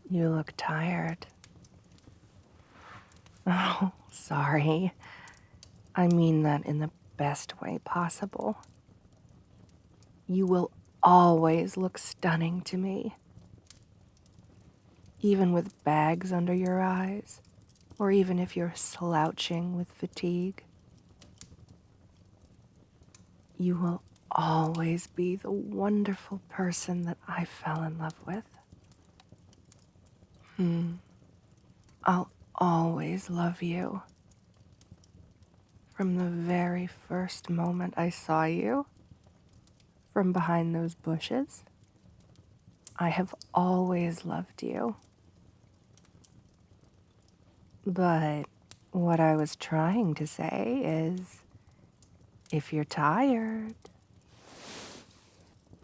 You look tired. Oh, sorry. I mean that in the best way possible. You will always look stunning to me. Even with bags under your eyes, or even if you're slouching with fatigue. You will always be the wonderful person that I fell in love with. I'll always love you. From the very first moment I saw you, from behind those bushes, I have always loved you. But what I was trying to say is, if you're tired,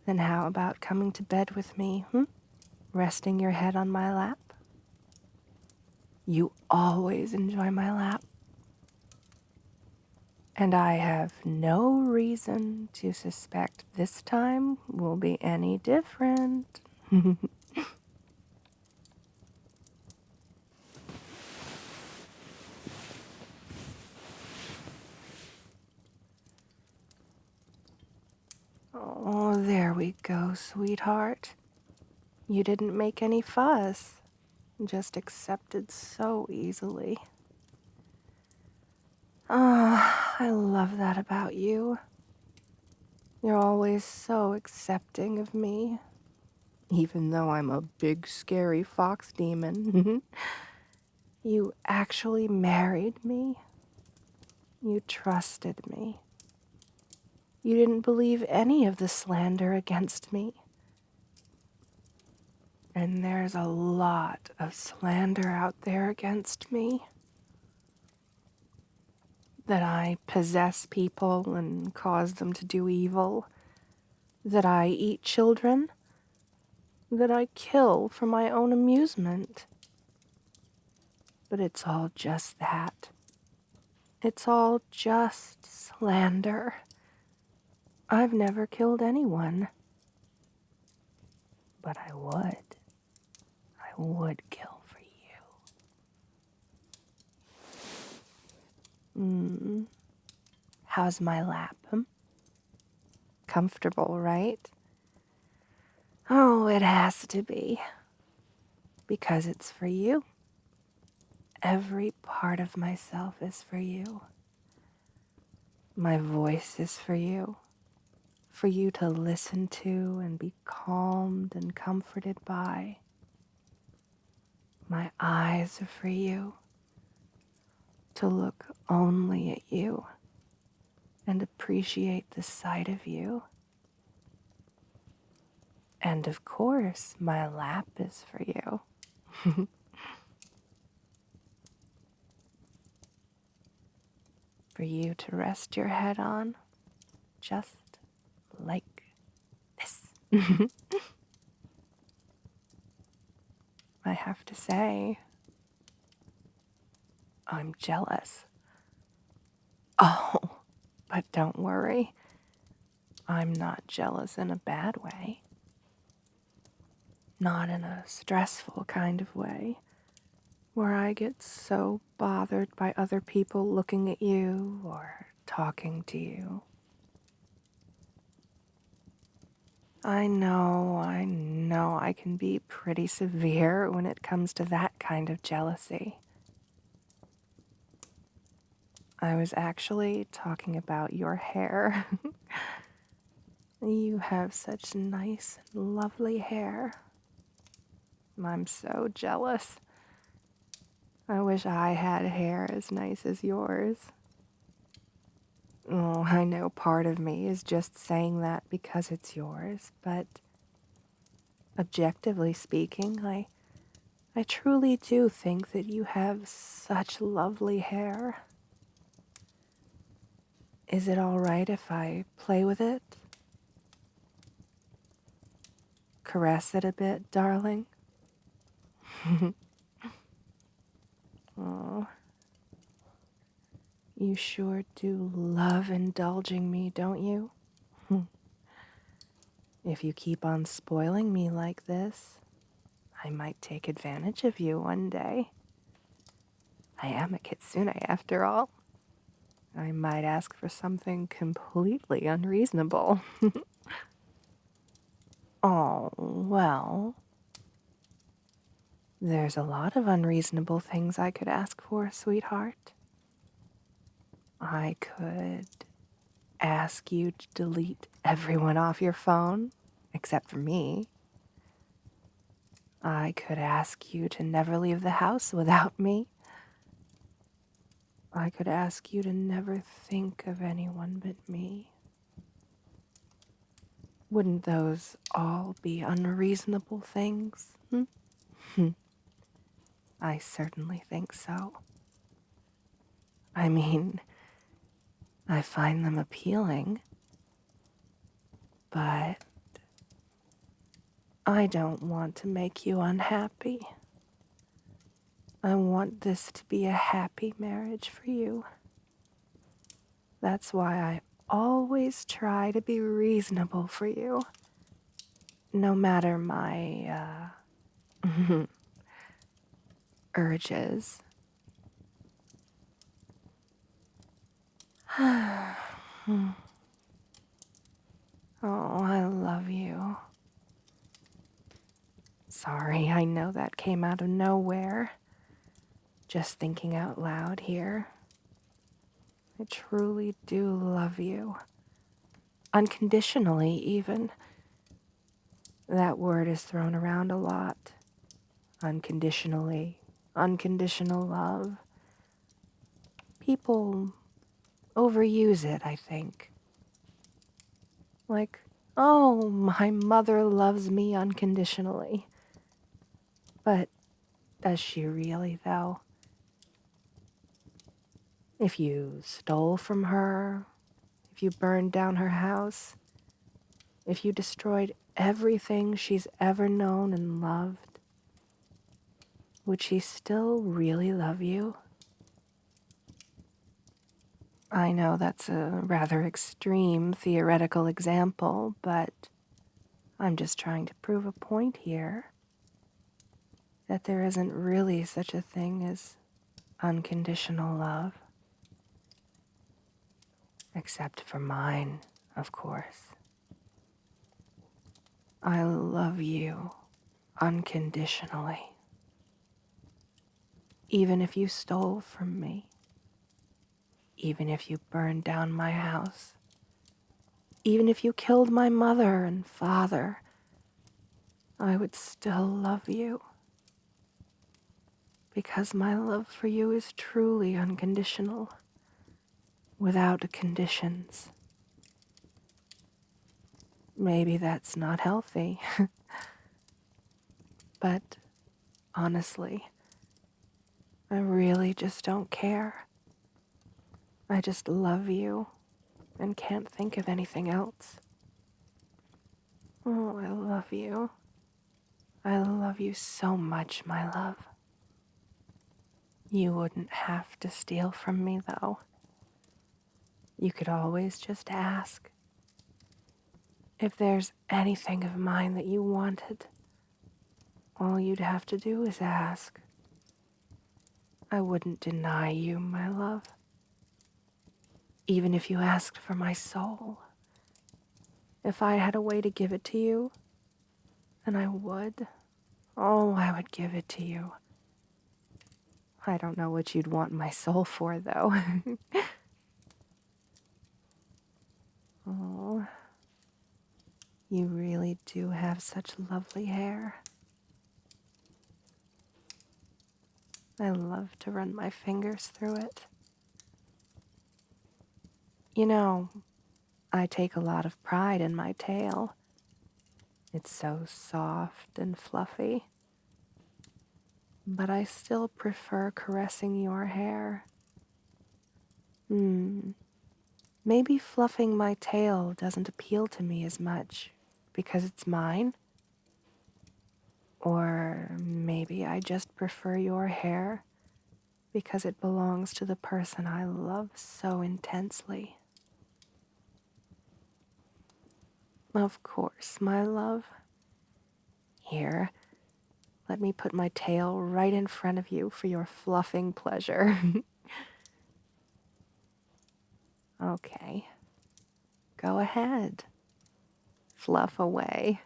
then how about coming to bed with me, Resting your head on my lap? You always enjoy my lap. And I have no reason to suspect this time will be any different. Oh, there we go, sweetheart. You didn't make any fuss, just accepted so easily. Ah, I love that about you. You're always so accepting of me, even though I'm a big, scary fox demon. You actually married me. You trusted me. You didn't believe any of the slander against me. And there's a lot of slander out there against me. That I possess people and cause them to do evil. That I eat children. That I kill for my own amusement. But it's all just that. It's all just slander. I've never killed anyone. But I would. I would kill for you. How's my lap? Comfortable, right? Oh, it has to be. Because it's for you. Every part of myself is for you. My voice is for you. For you to listen to and be calmed and comforted by. My eyes are for you. To look only at you and appreciate the sight of you. And of course, my lap is for you. For you to rest your head on, just like this. I have to say, I'm jealous. Oh, but don't worry. I'm not jealous in a bad way. Not in a stressful kind of way, where I get so bothered by other people looking at you or talking to you. I know I can be pretty severe when it comes to that kind of jealousy. I was actually talking about your hair. You have such nice and lovely hair. I'm so jealous. I wish I had hair as nice as yours. Oh, I know part of me is just saying that because it's yours, but objectively speaking, I truly do think that you have such lovely hair. Is it all right if I play with it? Caress it a bit, darling? Oh, you sure do love indulging me, don't you? If you keep on spoiling me like this, I might take advantage of you one day. I am a kitsune after all. I might ask for something completely unreasonable. Oh, well, there's a lot of unreasonable things I could ask for, sweetheart. I could ask you to delete everyone off your phone, except for me. I could ask you to never leave the house without me. I could ask you to never think of anyone but me. Wouldn't those all be unreasonable things? I certainly think so. I mean, I find them appealing, but I don't want to make you unhappy. I want this to be a happy marriage for you. That's why I always try to be reasonable for you, no matter my, urges. Oh, I love you. Sorry, I know that came out of nowhere. Just thinking out loud here. I truly do love you. Unconditionally, even. That word is thrown around a lot. Unconditionally. Unconditional love. People overuse it, I think. Like, oh, my mother loves me unconditionally. But does she really, though? If you stole from her, if you burned down her house, if you destroyed everything she's ever known and loved, would she still really love you? I know that's a rather extreme theoretical example, but I'm just trying to prove a point here. That there isn't really such a thing as unconditional love. Except for mine, of course. I love you unconditionally. Even if you stole from me. Even if you burned down my house. Even if you killed my mother and father, I would still love you. Because my love for you is truly unconditional. Without conditions. Maybe that's not healthy. But honestly, I really just don't care. I just love you and can't think of anything else. Oh, I love you. I love you so much, my love. You wouldn't have to steal from me, though. You could always just ask. If there's anything of mine that you wanted, all you'd have to do is ask. I wouldn't deny you, my love. Even if you asked for my soul. If I had a way to give it to you, then I would. Oh, I would give it to you. I don't know what you'd want my soul for, though. Oh, you really do have such lovely hair. I love to run my fingers through it. You know, I take a lot of pride in my tail. It's so soft and fluffy. But I still prefer caressing your hair. Maybe fluffing my tail doesn't appeal to me as much because it's mine. Or maybe I just prefer your hair because it belongs to the person I love so intensely. Of course, my love. Here, let me put my tail right in front of you for your fluffing pleasure. Okay. Go ahead. Fluff away.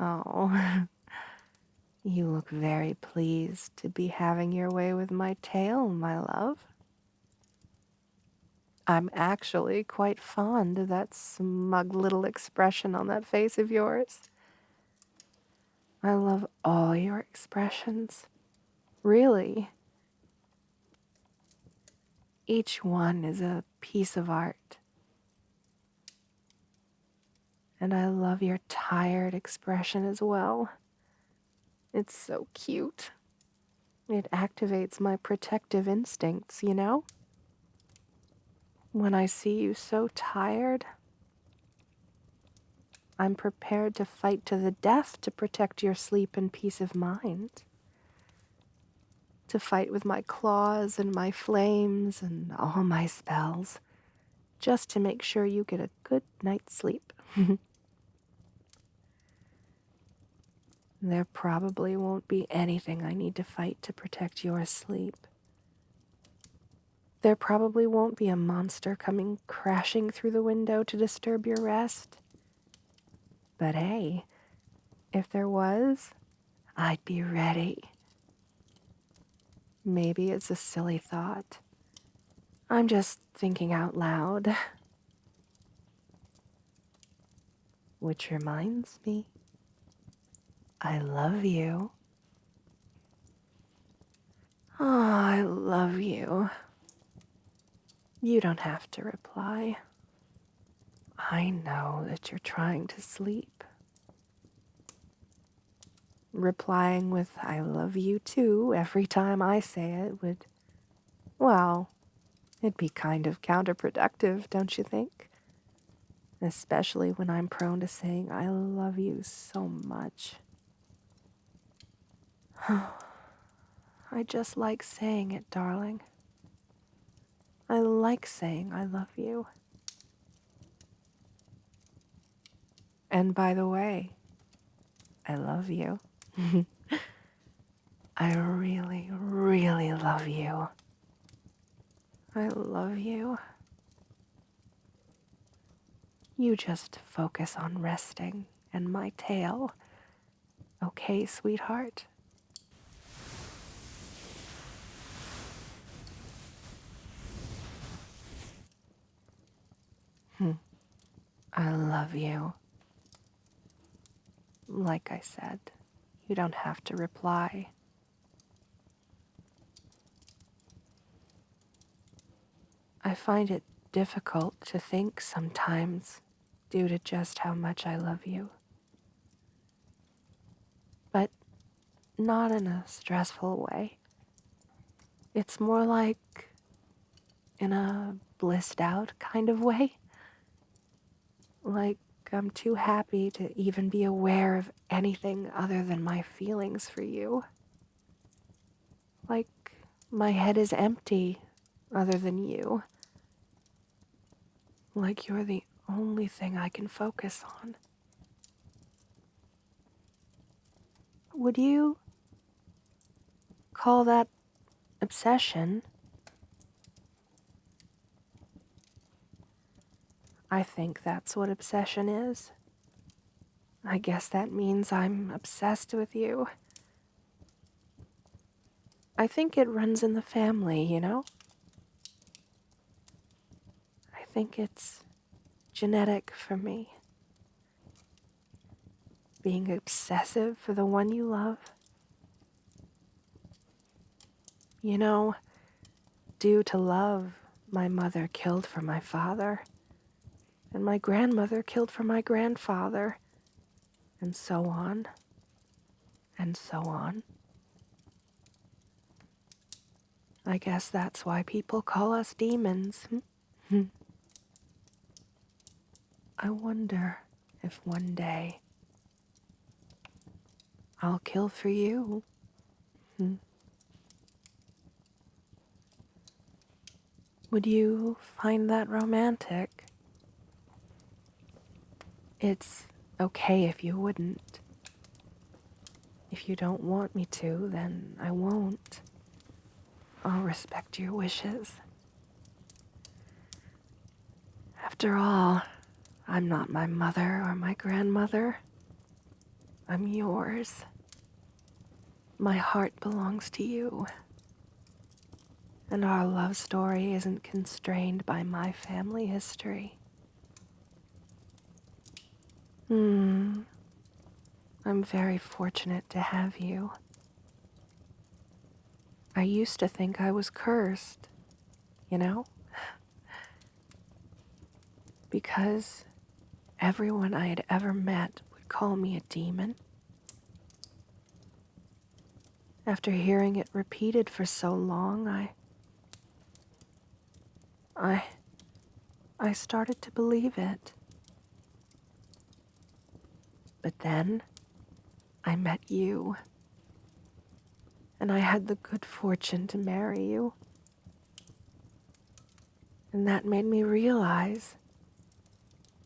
Oh, you look very pleased to be having your way with my tail, my love. I'm actually quite fond of that smug little expression on that face of yours. I love all your expressions. Really. Each one is a piece of art. And I love your tired expression as well. It's so cute. It activates my protective instincts, you know? When I see you so tired, I'm prepared to fight to the death to protect your sleep and peace of mind. To fight with my claws and my flames and all my spells, just to make sure you get a good night's sleep. There probably won't be anything I need to fight to protect your sleep. There probably won't be a monster coming crashing through the window to disturb your rest. But hey, if there was, I'd be ready. Maybe it's a silly thought. I'm just thinking out loud. Which reminds me, I love you. Oh, I love you. You don't have to reply. I know that you're trying to sleep. Replying with I love you too every time I say it would, well, it'd be kind of counterproductive, don't you think? Especially when I'm prone to saying I love you so much. I just like saying it, darling. I like saying I love you. And by the way, I love you. I really, really love you. I love you. You just focus on resting and my tail. Okay, sweetheart? I love you. Like I said, you don't have to reply. I find it difficult to think sometimes due to just how much I love you. But not in a stressful way. It's more like in a blissed out kind of way. Like I'm too happy to even be aware of anything other than my feelings for you. Like my head is empty other than you. Like you're the only thing I can focus on. Would you call that obsession? I think that's what obsession is. I guess that means I'm obsessed with you. I think it runs in the family, you know? I think it's genetic for me. Being obsessive for the one you love. You know, due to love, my mother killed for my father, and my grandmother killed for my grandfather, and so on, and so on. I guess that's why people call us demons. I wonder if one day I'll kill for you. Would you find that romantic? It's okay if you wouldn't. If you don't want me to, then I won't. I'll respect your wishes. After all, I'm not my mother or my grandmother. I'm yours. My heart belongs to you. And our love story isn't constrained by my family history. I'm very fortunate to have you. I used to think I was cursed, you know? Because everyone I had ever met would call me a demon. After hearing it repeated for so long, I started to believe it. But then I met you, and I had the good fortune to marry you. And that made me realize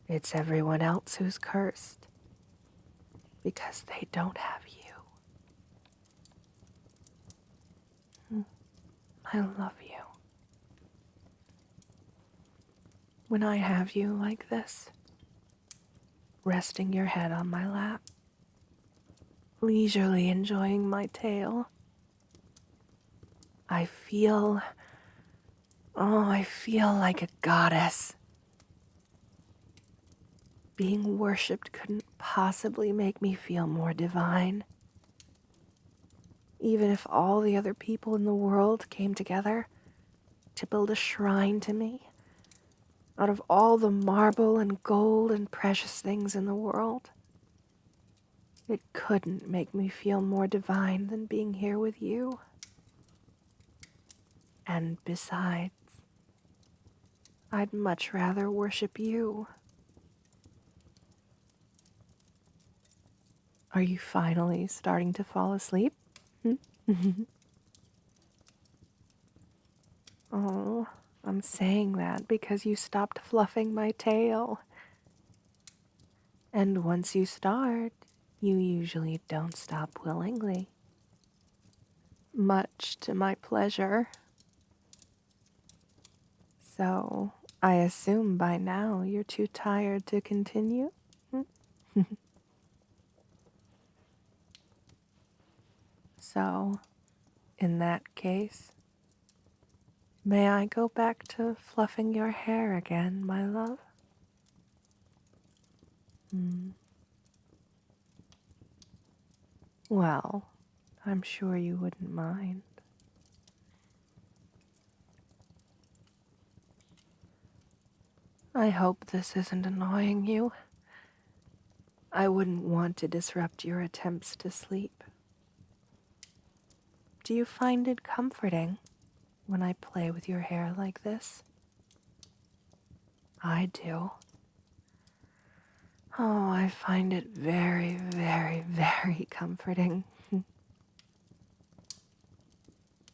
it's everyone else who's cursed because they don't have you. I love you. When I have you like this, resting your head on my lap, leisurely enjoying my tale, I feel like a goddess. Being worshipped couldn't possibly make me feel more divine. Even if all the other people in the world came together to build a shrine to me, out of all the marble and gold and precious things in the world, it couldn't make me feel more divine than being here with you. And besides, I'd much rather worship you. Are you finally starting to fall asleep? Oh, I'm saying that because you stopped fluffing my tail. And once you start, you usually don't stop willingly. Much to my pleasure. So, I assume by now you're too tired to continue? So, in that case, may I go back to fluffing your hair again, my love? Well, I'm sure you wouldn't mind. I hope this isn't annoying you. I wouldn't want to disrupt your attempts to sleep. Do you find it comforting when I play with your hair like this? I do. Oh, I find it very, very, very comforting.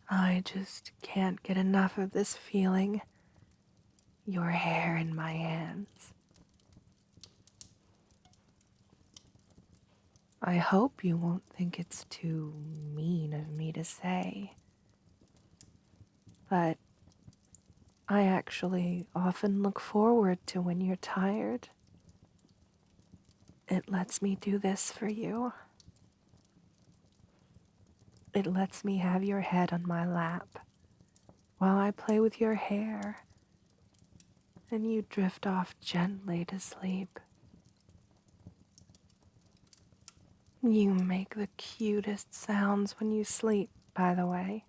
I just can't get enough of this feeling. Your hair in my hands. I hope you won't think it's too mean of me to say, but I actually often look forward to when you're tired. It lets me do this for you. It lets me have your head on my lap while I play with your hair, and you drift off gently to sleep. You make the cutest sounds when you sleep, by the way.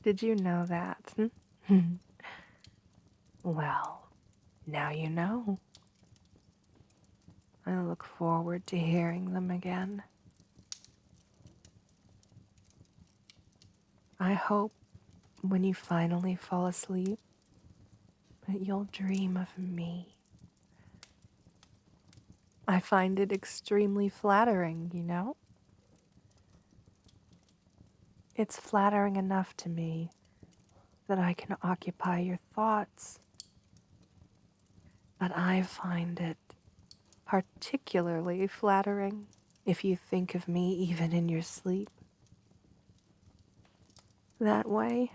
Did you know that? Well, now you know. I look forward to hearing them again. I hope when you finally fall asleep that you'll dream of me. I find it extremely flattering, you know? It's flattering enough to me that I can occupy your thoughts, but I find it particularly flattering if you think of me even in your sleep. That way,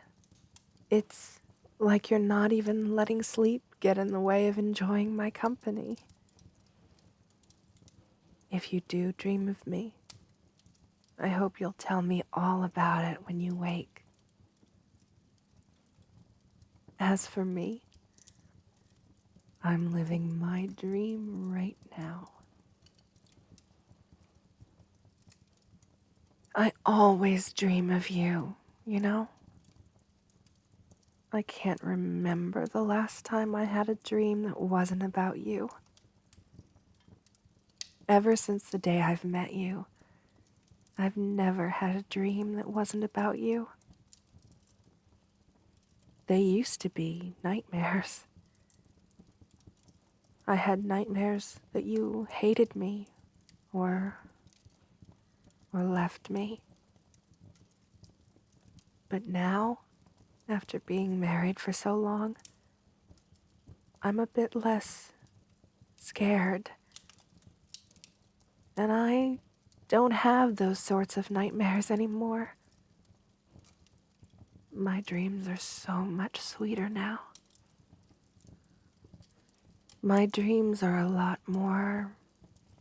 it's like you're not even letting sleep get in the way of enjoying my company. If you do dream of me, I hope you'll tell me all about it when you wake. As for me, I'm living my dream right now. I always dream of you, you know? I can't remember the last time I had a dream that wasn't about you. Ever since the day I've met you, I've never had a dream that wasn't about you. They used to be nightmares. I had nightmares that you hated me or left me. But now, after being married for so long, I'm a bit less scared. And I don't have those sorts of nightmares anymore. My dreams are so much sweeter now. My dreams are a lot more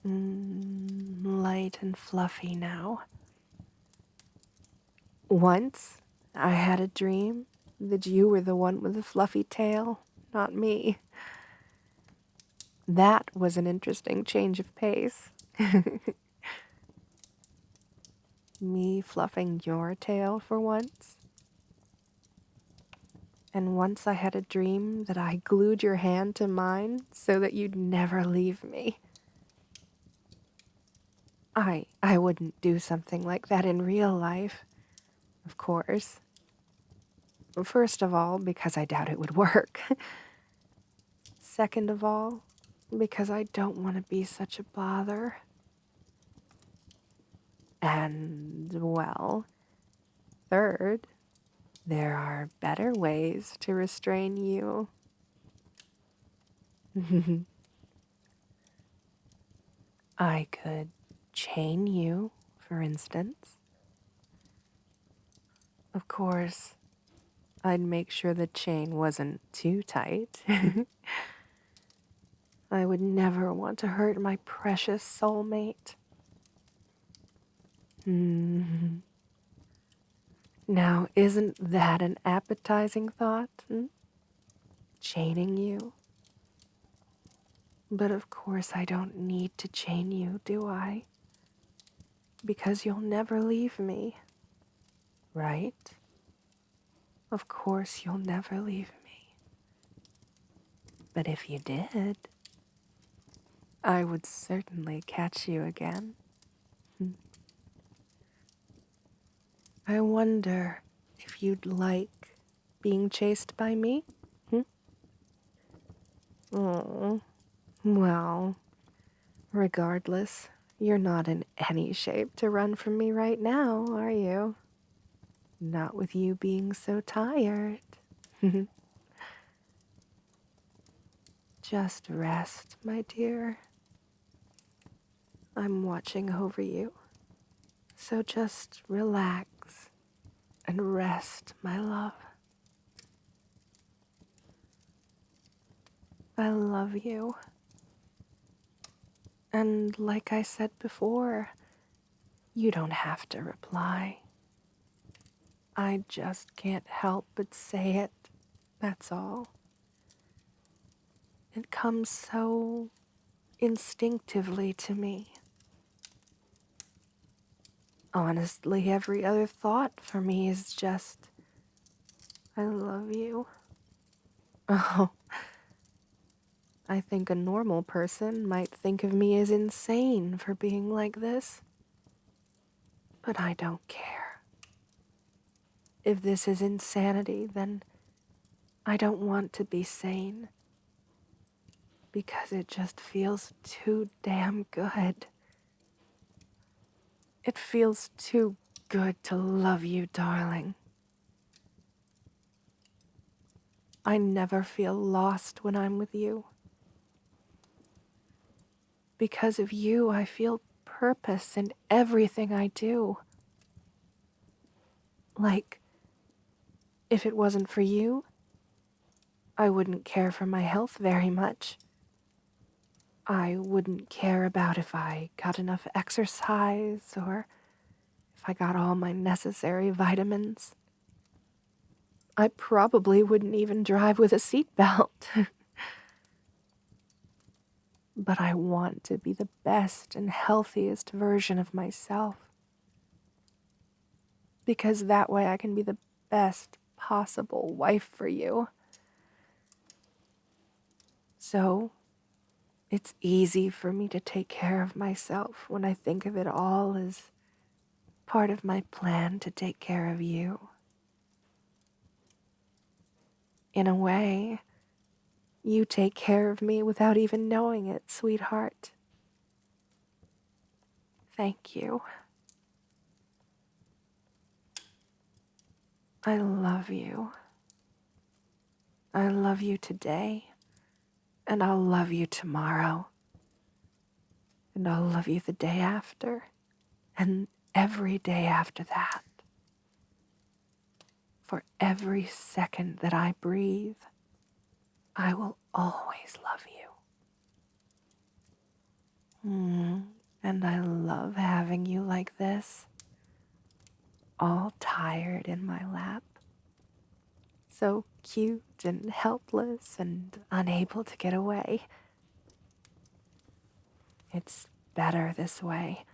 light and fluffy now. Once, I had a dream that you were the one with the fluffy tail, not me. That was an interesting change of pace. Me fluffing your tail for once. And once I had a dream that I glued your hand to mine so that you'd never leave me. I wouldn't do something like that in real life, of course. First of all, because I doubt it would work. Second of all, because I don't want to be such a bother. And, well, third, there are better ways to restrain you. I could chain you, for instance. Of course, I'd make sure the chain wasn't too tight. I would never want to hurt my precious soulmate. Now, isn't that an appetizing thought? Chaining you? But of course I don't need to chain you, do I? Because you'll never leave me, right? Of course you'll never leave me. But if you did, I would certainly catch you again. I wonder if you'd like being chased by me? Oh, well, regardless, you're not in any shape to run from me right now, are you? Not with you being so tired. Just rest, my dear. I'm watching over you. So just relax and rest, my love. I love you. And like I said before, you don't have to reply. I just can't help but say it, that's all. It comes so instinctively to me. Honestly, every other thought for me is just, I love you. Oh, I think a normal person might think of me as insane for being like this. But I don't care. If this is insanity, then I don't want to be sane. Because it just feels too damn good. It feels too good to love you, darling. I never feel lost when I'm with you. Because of you, I feel purpose in everything I do. Like, if it wasn't for you, I wouldn't care for my health very much. I wouldn't care about if I got enough exercise or if I got all my necessary vitamins. I probably wouldn't even drive with a seatbelt. But I want to be the best and healthiest version of myself. Because that way I can be the best possible wife for you. So, it's easy for me to take care of myself when I think of it all as part of my plan to take care of you. In a way, you take care of me without even knowing it, sweetheart. Thank you. I love you. I love you today, and I'll love you tomorrow, and I'll love you the day after, and every day after that. For every second that I breathe, I will always love you. And I love having you like this, all tired in my lap. So cute and helpless and unable to get away. It's better this way.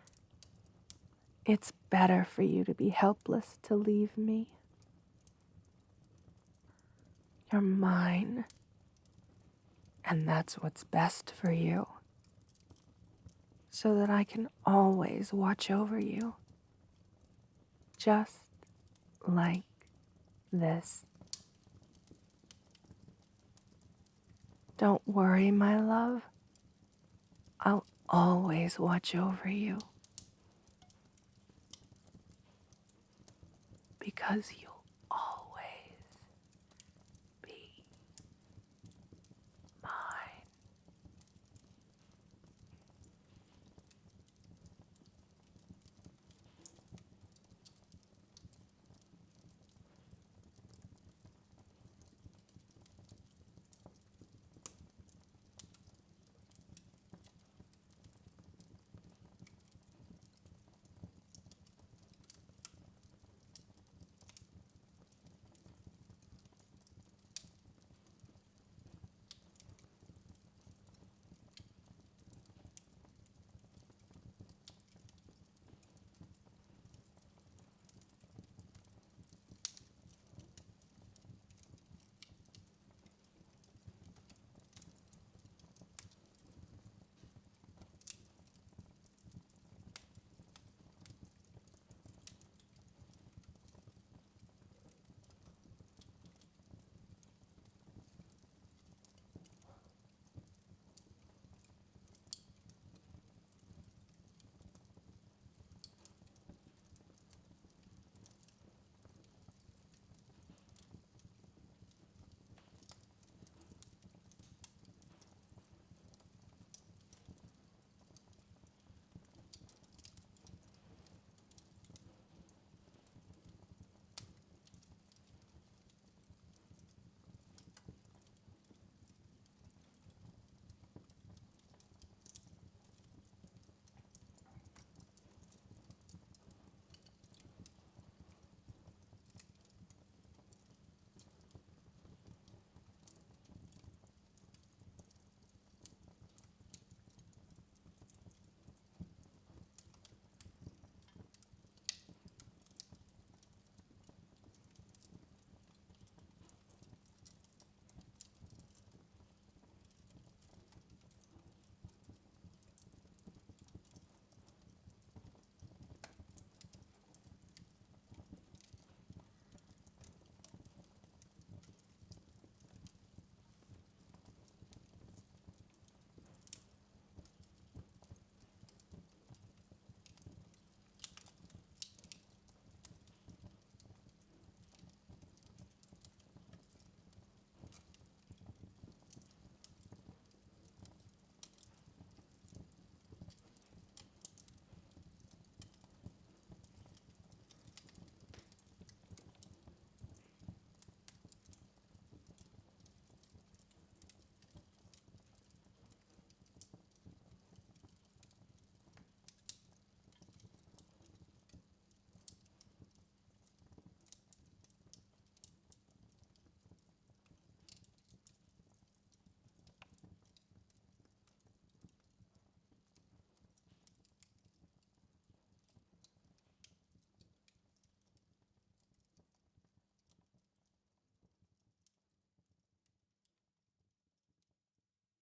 It's better for you to be helpless to leave me. You're mine. And that's what's best for you. So that I can always watch over you. Just like this. Don't worry, my love. I'll always watch over you. Because you'll